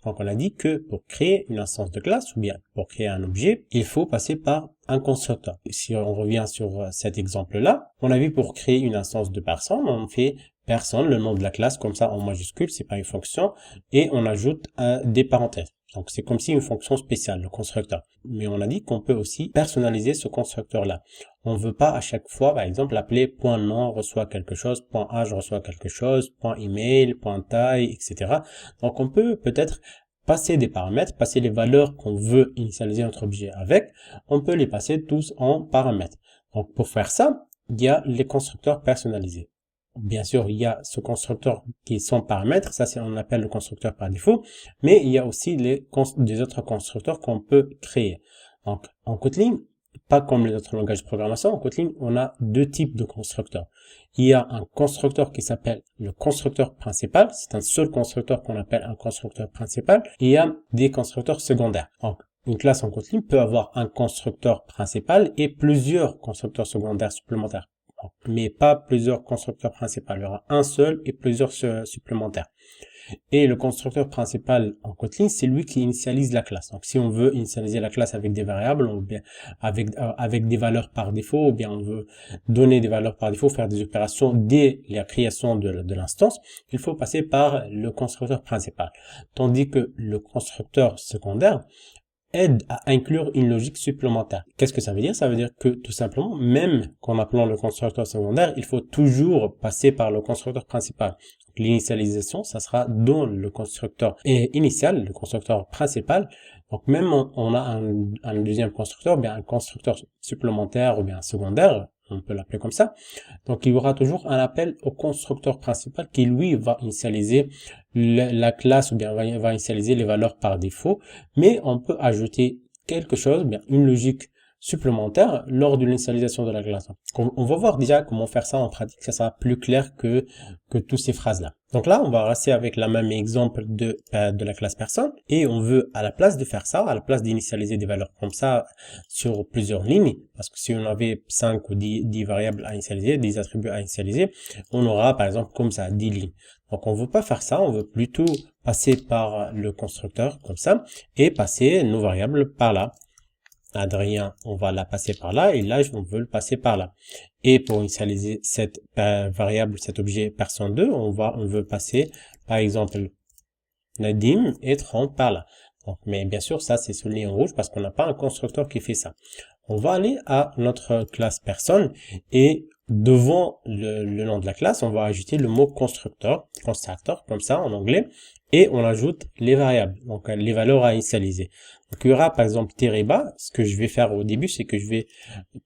Donc on a dit que pour créer une instance de classe ou bien pour créer un objet, il faut passer par un constructeur. Si on revient sur cet exemple-là, on a vu pour créer une instance de personne, on fait personne, le nom de la classe comme ça en majuscule, c'est pas une fonction, et on ajoute des parenthèses. Donc c'est comme si une fonction spéciale, le constructeur. Mais on a dit qu'on peut aussi personnaliser ce constructeur-là. On ne veut pas à chaque fois, par exemple, appeler .nom reçoit quelque chose, .âge reçoit quelque chose, .email, .taille, etc. Donc on peut peut-être passer des paramètres, passer les valeurs qu'on veut initialiser notre objet avec, on peut les passer tous en paramètres. Donc pour faire ça, il y a les constructeurs personnalisés. Bien sûr, il y a ce constructeur qui est sans paramètres, ça on appelle le constructeur par défaut, mais il y a aussi des autres constructeurs qu'on peut créer. Donc en Kotlin, pas comme les autres langages de programmation, en Kotlin, on a deux types de constructeurs. Il y a un constructeur qui s'appelle le constructeur principal, c'est un seul constructeur qu'on appelle un constructeur principal, et il y a des constructeurs secondaires. Donc une classe en Kotlin peut avoir un constructeur principal et plusieurs constructeurs secondaires supplémentaires, mais pas plusieurs constructeurs principaux. Il y aura un seul et plusieurs supplémentaires. Et le constructeur principal en Kotlin, c'est lui qui initialise la classe. Donc si on veut initialiser la classe avec des variables, ou bien avec des valeurs par défaut, ou bien on veut donner des valeurs par défaut, faire des opérations dès la création de l'instance, il faut passer par le constructeur principal. Tandis que le constructeur secondaire aide à inclure une logique supplémentaire. Qu'est-ce que ça veut dire? Ça veut dire que tout simplement, même qu'en appelant le constructeur secondaire, il faut toujours passer par le constructeur principal. L'initialisation, ça sera dans le constructeur initial, le constructeur principal. Donc même on a un deuxième constructeur, bien un constructeur supplémentaire ou bien un secondaire, on peut l'appeler comme ça. Donc il y aura toujours un appel au constructeur principal qui lui va initialiser la classe ou bien va initialiser les valeurs par défaut, mais on peut ajouter quelque chose, bien une logique supplémentaire lors de l'initialisation de la classe. On va voir déjà comment faire ça en pratique, ça sera plus clair que toutes ces phrases-là. Donc là, on va rester avec le même exemple de la classe personne et on veut, à la place de faire ça, à la place d'initialiser des valeurs comme ça sur plusieurs lignes, parce que si on avait 5 ou 10 variables à initialiser, 10 attributs à initialiser, on aura par exemple comme ça 10 lignes. Donc on veut pas faire ça, on veut plutôt passer par le constructeur comme ça et passer nos variables par là. Adrien, on va la passer par là et l'âge, on veut le passer par là. Et pour initialiser cette variable, cet objet personne 2, on veut passer par exemple Nadim et 30 par là. Donc, mais bien sûr, ça c'est souligné en rouge parce qu'on n'a pas un constructeur qui fait ça. On va aller à notre classe personne et devant le nom de la classe, on va ajouter le mot constructeur, comme ça en anglais, et on ajoute les variables, donc les valeurs à initialiser. Donc il y aura par exemple Teriba, ce que je vais faire au début, c'est que je vais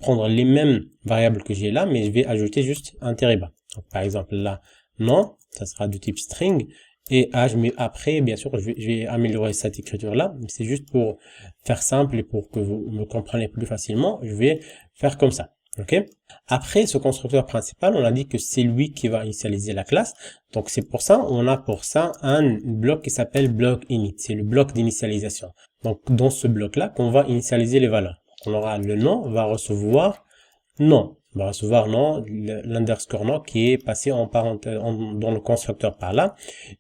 prendre les mêmes variables que j'ai là, mais je vais ajouter juste un Teriba. Donc par exemple là, non, ça sera du type string, et âge, mais après, bien sûr, je vais améliorer cette écriture-là. C'est juste pour faire simple et pour que vous me compreniez plus facilement, je vais faire comme ça. Ok. Après, ce constructeur principal, on a dit que c'est lui qui va initialiser la classe. Donc, c'est pour ça, on a pour ça un bloc qui s'appelle bloc init. C'est le bloc d'initialisation. Donc, dans ce bloc-là, qu'on va initialiser les valeurs. Donc, on aura le nom, va recevoir nom. On va recevoir nom, l'underscore nom qui est passé en parenthèse dans le constructeur par là.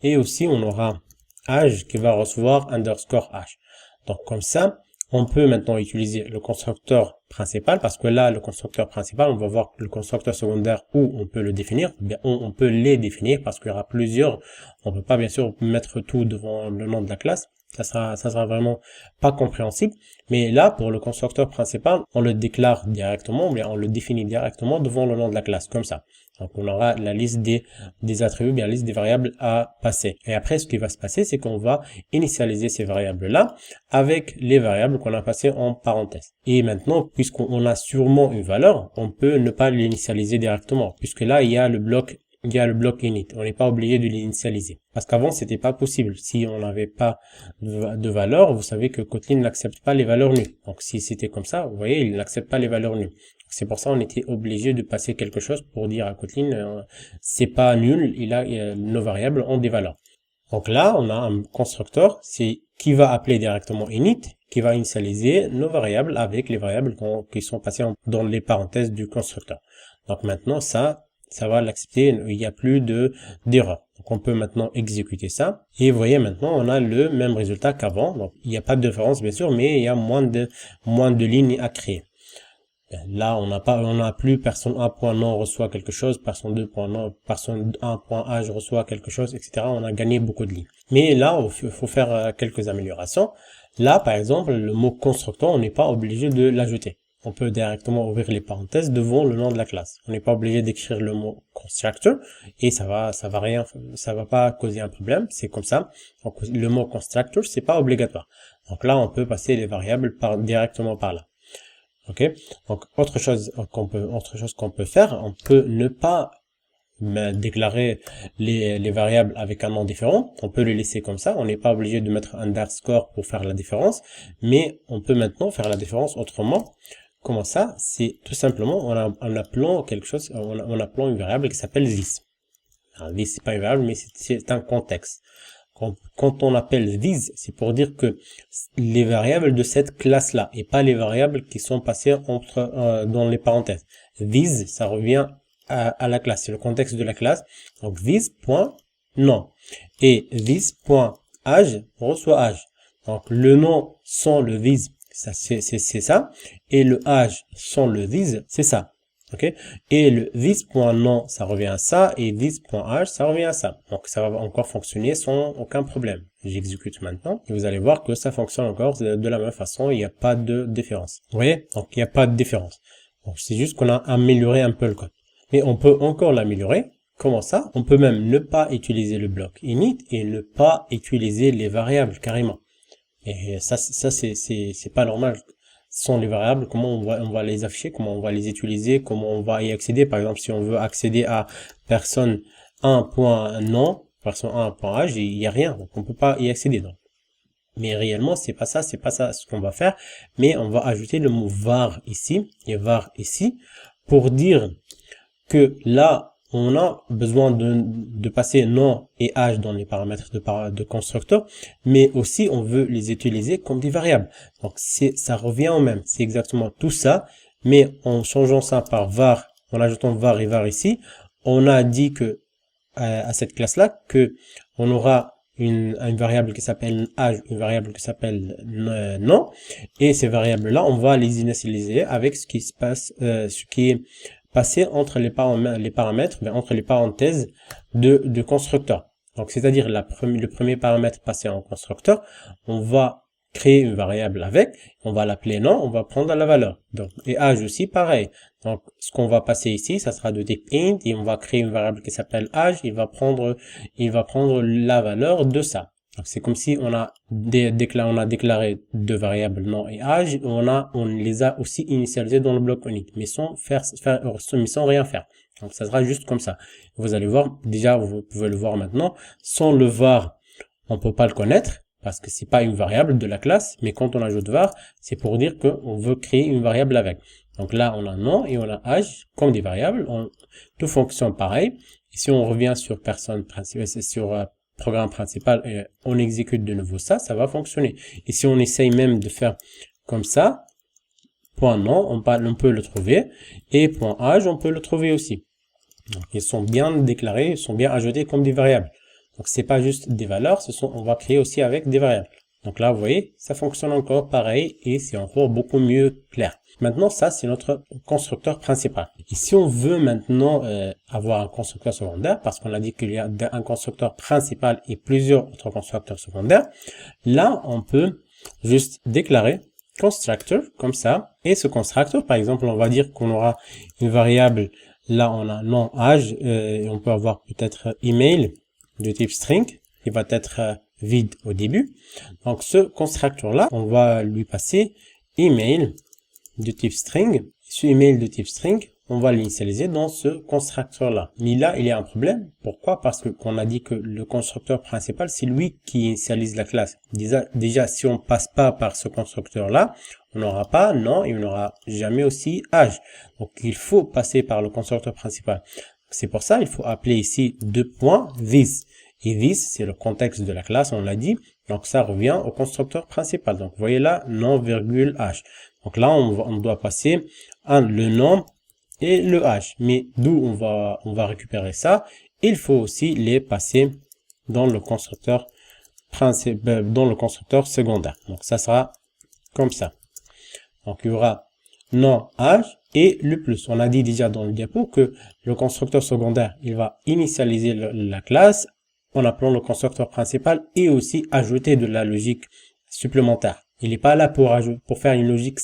Et aussi, on aura âge qui va recevoir underscore âge. Donc, comme ça, on peut maintenant utiliser le constructeur principal parce que là, le constructeur principal, on va voir le constructeur secondaire où on peut le définir, bien on peut les définir parce qu'il y aura plusieurs. On peut pas bien sûr mettre tout devant le nom de la classe. Ça sera vraiment pas compréhensible. Mais là, pour le constructeur principal, on le déclare directement, ou bien on le définit directement devant le nom de la classe, comme ça. Donc, on aura la liste des attributs, bien la liste des variables à passer. Et après, ce qui va se passer, c'est qu'on va initialiser ces variables-là avec les variables qu'on a passées en parenthèse. Et maintenant, puisqu'on a sûrement une valeur, on peut ne pas l'initialiser directement, puisque là, il y a le bloc init. On n'est pas obligé de l'initialiser. Parce qu'avant, c'était pas possible. Si on n'avait pas de valeur, vous savez que Kotlin n'accepte pas les valeurs nulles. Donc, si c'était comme ça, vous voyez, il n'accepte pas les valeurs nulles. C'est pour ça qu'on était obligé de passer quelque chose pour dire à Kotlin, c'est pas nul, nos variables ont des valeurs. Donc là, on a un constructeur, c'est qui va appeler directement init, qui va initialiser nos variables avec les variables qui sont passées dans les parenthèses du constructeur. Donc maintenant, ça, ça va l'accepter, il n'y a plus d'erreur. Donc on peut maintenant exécuter ça. Et vous voyez maintenant, on a le même résultat qu'avant. Donc il n'y a pas de différence bien sûr, mais il y a moins de lignes à créer. Là, on n'a plus personne 1.non reçoit quelque chose, personne 2.non, personne 1.age reçoit quelque chose, etc. On a gagné beaucoup de lignes. Mais là, il faut faire quelques améliorations. Là, par exemple, le mot constructeur, on n'est pas obligé de l'ajouter. On peut directement ouvrir les parenthèses devant le nom de la classe. On n'est pas obligé d'écrire le mot constructor et ça va pas causer un problème. C'est comme ça. Donc, le mot constructor, c'est pas obligatoire. Donc là, on peut passer les variables directement par là. Ok. Donc autre chose qu'on peut faire, on peut ne pas déclarer les variables avec un nom différent. On peut les laisser comme ça. On n'est pas obligé de mettre un underscore pour faire la différence, mais on peut maintenant faire la différence autrement. Comment ça? C'est tout simplement en appelant quelque chose, en appelant une variable qui s'appelle this. Alors, this c'est pas une variable, mais c'est un contexte. Quand on appelle these, c'est pour dire que les variables de cette classe-là et pas les variables qui sont passées dans les parenthèses. These, ça revient à la classe, c'est le contexte de la classe. Donc this.nom et this.age reçoit age. Donc le nom sans le this, c'est ça, et le age sans le this, c'est ça. Ok, et le this.nom ça revient à ça et this.age ça revient à ça. Donc ça va encore fonctionner sans aucun problème. J'exécute maintenant et vous allez voir que ça fonctionne encore de la même façon, il n'y a pas de différence. Vous voyez, donc il n'y a pas de différence. Donc c'est juste qu'on a amélioré un peu le code. Mais on peut encore l'améliorer. Comment ça? On peut même ne pas utiliser le bloc init et ne pas utiliser les variables carrément. Et ça c'est pas normal. Ce sont les variables, comment on va les afficher, comment on va les utiliser, comment on va y accéder. Par exemple, si on veut accéder à personne 1.nom, personne 1.age, il n'y a rien, donc on peut pas y accéder. Donc. Mais réellement, c'est pas ça ce qu'on va faire. Mais on va ajouter le mot var ici et var ici pour dire que là, on a besoin de passer nom et âge dans les paramètres de constructeur, mais aussi on veut les utiliser comme des variables. Donc ça revient au même, c'est exactement tout ça, mais en changeant ça par var, en ajoutant var et var ici, on a dit que à cette classe-là que on aura une variable qui s'appelle âge, une variable qui s'appelle nom, et ces variables-là, on va les initialiser avec ce qui se passe, ce qui est passer entre les paramètres, entre les parenthèses de constructeur. Donc, c'est-à-dire le premier paramètre passé en constructeur, on va créer une variable avec, on va l'appeler nom, on va prendre la valeur. Donc, et âge aussi, pareil. Donc, ce qu'on va passer ici, ça sera de type int, et on va créer une variable qui s'appelle âge, il va prendre la valeur de ça. Donc, c'est comme si on a déclaré deux variables nom et âge, on les a aussi initialisées dans le bloc init, mais sans rien faire. Donc, ça sera juste comme ça. Vous allez voir, déjà, vous pouvez le voir maintenant, sans le var, on peut pas le connaître, parce que c'est pas une variable de la classe, mais quand on ajoute var, c'est pour dire qu'on veut créer une variable avec. Donc là, on a nom et on a âge comme des variables, tout fonctionne pareil. Et si on revient sur personne principale, sur programme principal et on exécute de nouveau ça va fonctionner. Et si on essaye même de faire comme ça, point nom, on peut le trouver, et point âge, on peut le trouver aussi. Donc, ils sont bien déclarés, ils sont bien ajoutés comme des variables. Donc, c'est pas juste des valeurs, on va créer aussi avec des variables. Donc là, vous voyez, ça fonctionne encore pareil et c'est encore beaucoup mieux clair. Maintenant, ça, c'est notre constructeur principal. Et si on veut maintenant avoir un constructeur secondaire, parce qu'on a dit qu'il y a un constructeur principal et plusieurs autres constructeurs secondaires, là, on peut juste déclarer constructor comme ça. Et ce constructeur, par exemple, on va dire qu'on aura une variable, là, on a nom, âge, et on peut avoir peut-être email de type string, qui va être vide au début. Donc ce constructeur là, on va lui passer email de type string. Ce email de type string, on va l'initialiser dans ce constructeur là. Mais là, il y a un problème. Pourquoi? Parce qu'on a dit que le constructeur principal, c'est lui qui initialise la classe. Déjà, si on passe pas par ce constructeur là, on n'aura pas nom et on n'aura jamais aussi âge. Donc il faut passer par le constructeur principal. C'est pour ça il faut appeler ici this. Et this, c'est le contexte de la classe, on l'a dit. Donc, ça revient au constructeur principal. Donc, vous voyez là, nom, virgule, h. Donc là, on doit passer le nom et le H. Mais d'où on va récupérer ça? Il faut aussi les passer dans le constructeur principal, dans le constructeur secondaire. Donc ça sera comme ça. Donc il y aura nom H et le plus. On a dit déjà dans le diapo que le constructeur secondaire, il va initialiser la classe en appelant le constructeur principal et aussi ajouter de la logique supplémentaire. Il n'est pas là pour faire une logique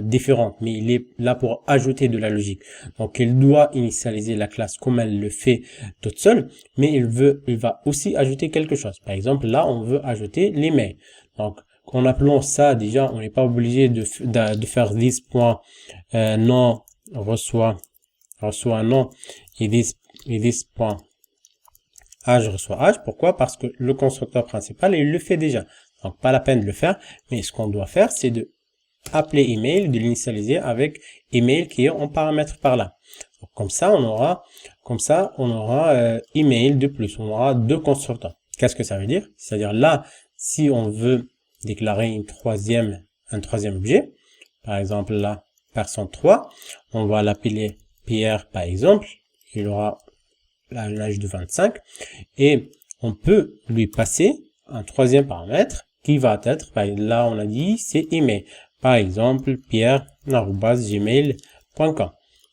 différente, mais il est là pour ajouter de la logique. Donc, il doit initialiser la classe comme elle le fait toute seule, mais il va aussi ajouter quelque chose. Par exemple, là, on veut ajouter l'email. Donc, en appelant ça, déjà, on n'est pas obligé de faire this.nom reçoit nom et this.age reçoit age. Pourquoi? Parce que le constructeur principal, il le fait déjà. Donc, pas la peine de le faire. Mais ce qu'on doit faire, c'est de appeler email, de l'initialiser avec email qui est en paramètre par là. Donc, comme ça, on aura email de plus. On aura deux constructeurs. Qu'est-ce que ça veut dire? C'est-à-dire là, si on veut déclarer un troisième objet, par exemple là, personne 3, on va l'appeler Pierre par exemple, il aura l'âge de 25, et on peut lui passer un troisième paramètre qui va être, là on a dit, c'est email, par exemple pierre@gmail.com.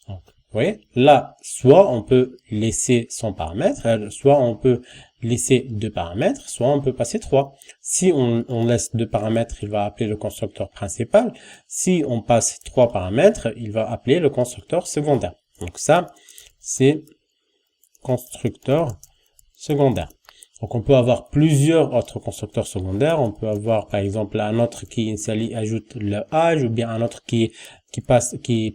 Donc, vous voyez, là, soit on peut laisser son paramètre, soit on peut laisser deux paramètres, soit on peut passer 3. Si on laisse deux paramètres, il va appeler le constructeur principal. Si on passe 3 paramètres, il va appeler le constructeur secondaire. Donc ça, c'est constructeur secondaire. Donc on peut avoir plusieurs autres constructeurs secondaires. On peut avoir par exemple un autre qui ajoute le âge, ou bien un autre qui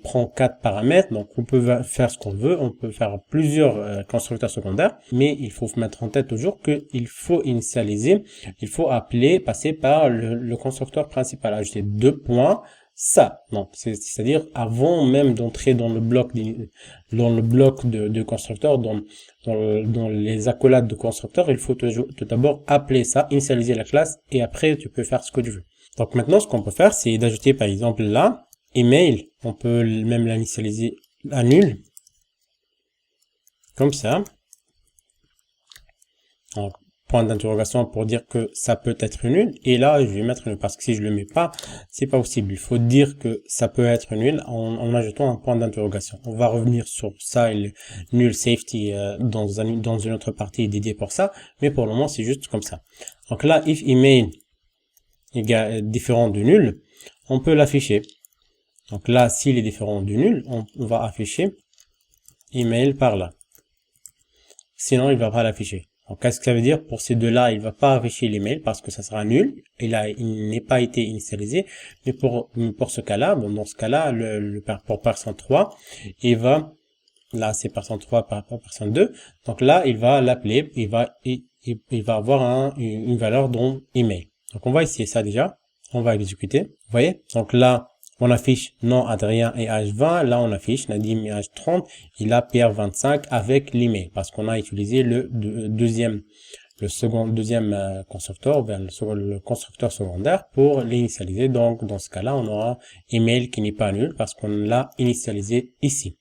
prend 4 paramètres. Donc on peut faire ce qu'on veut. On peut faire plusieurs constructeurs secondaires. Mais il faut mettre en tête toujours qu'il faut initialiser. Il faut passer par le constructeur principal. Ajouter 2 points. Ça, donc c'est-à-dire avant même d'entrer dans le bloc de constructeur, dans les accolades de constructeur, il faut tout d'abord appeler ça, initialiser la classe, et après tu peux faire ce que tu veux. Donc maintenant, ce qu'on peut faire, c'est d'ajouter par exemple là, email, on peut même l'initialiser à nul, comme ça. Donc, point d'interrogation pour dire que ça peut être nul, et là je vais mettre nul parce que si je le mets pas, c'est pas possible. Il faut dire que ça peut être nul en ajoutant un point d'interrogation. On va revenir sur ça et le nul safety dans une autre partie dédiée pour ça, mais pour le moment c'est juste comme ça. Donc là, if email est différent de nul, on peut l'afficher. Donc là, s'il est différent de nul, on va afficher email par là. Sinon, il va pas l'afficher. Donc, qu'est-ce que ça veut dire? Pour ces deux-là, il va pas afficher l'email parce que ça sera nul. Et là, il n'est pas été initialisé. Mais pour ce cas-là, bon, dans ce cas-là, pour personne 3, il va, là, c'est personne 3 par rapport à personne 2. Donc là, il va l'appeler, il va avoir une valeur dans email. Donc, on va essayer ça déjà. On va exécuter. Vous voyez? Donc là, on affiche nom Adrien et âge 20. Là, on affiche Nadim et âge 30. Et là, Pierre 25 avec l'email. Parce qu'on a utilisé le deuxième constructeur, vers le constructeur secondaire pour l'initialiser. Donc, dans ce cas-là, on aura email qui n'est pas nul parce qu'on l'a initialisé ici.